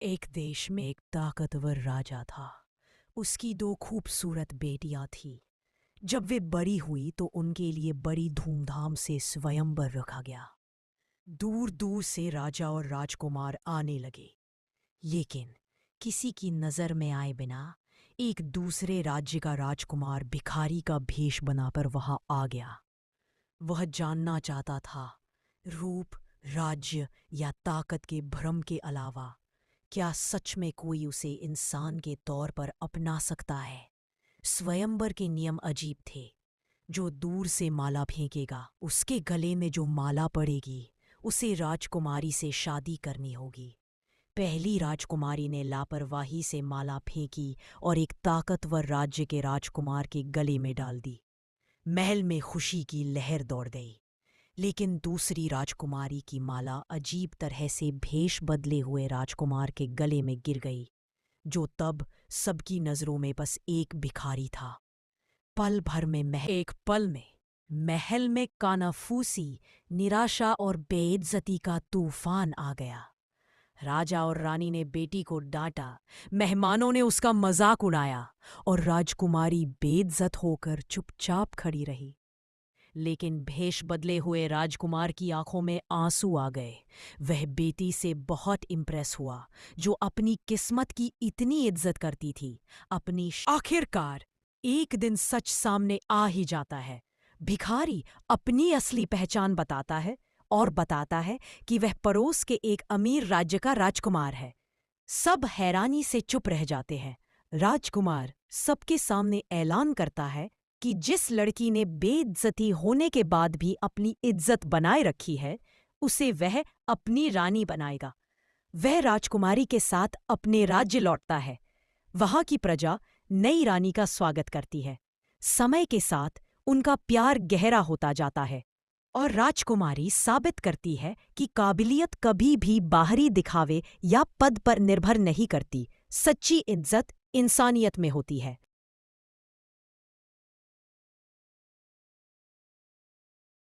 एक देश में एक ताकतवर राजा था। उसकी दो खूबसूरत बेटियां थीं। जब वे बड़ी हुई तो उनके लिए बड़ी धूमधाम से स्वयंवर रखा गया। दूर दूर से राजा और राजकुमार आने लगे, लेकिन किसी की नजर में आए बिना एक दूसरे राज्य का राजकुमार भिखारी का भेष बनाकर वहां आ गया। वह जानना चाहता था, रूप, राज्य या ताकत के भ्रम के अलावा क्या सच में कोई उसे इंसान के तौर पर अपना सकता है। स्वयंवर के नियम अजीब थे। जो दूर से माला फेंकेगा, उसके गले में जो माला पड़ेगी, उसे राजकुमारी से शादी करनी होगी। पहली राजकुमारी ने लापरवाही से माला फेंकी और एक ताकतवर राज्य के राजकुमार के गले में डाल दी। महल में खुशी की लहर दौड़ गई। लेकिन दूसरी राजकुमारी की माला अजीब तरह से भेष बदले हुए राजकुमार के गले में गिर गई, जो तब सबकी नजरों में बस एक भिखारी था। एक पल में महल में कानाफूसी, निराशा और बेइज्जती का तूफान आ गया। राजा और रानी ने बेटी को डांटा, मेहमानों ने उसका मजाक उड़ाया और राजकुमारी बेइज्जत होकर चुपचाप खड़ी रही। लेकिन भेष बदले हुए राजकुमार की आंखों में आंसू आ गए। वह बेटी से बहुत इम्प्रेस हुआ, जो अपनी किस्मत की इतनी इज्जत करती थी। आखिरकार एक दिन सच सामने आ ही जाता है। भिखारी अपनी असली पहचान बताता है और बताता है कि वह पड़ोस के एक अमीर राज्य का राजकुमार है। सब हैरानी से चुप रह जाते हैं। राजकुमार सबके सामने ऐलान करता है कि जिस लड़की ने बेइज्जती होने के बाद भी अपनी इज्जत बनाए रखी है, उसे वह अपनी रानी बनाएगा। वह राजकुमारी के साथ अपने राज्य लौटता है। वहां की प्रजा नई रानी का स्वागत करती है। समय के साथ उनका प्यार गहरा होता जाता है और राजकुमारी साबित करती है कि काबिलियत कभी भी बाहरी दिखावे या पद पर निर्भर नहीं करती। सच्ची इज्जत इंसानियत में होती है।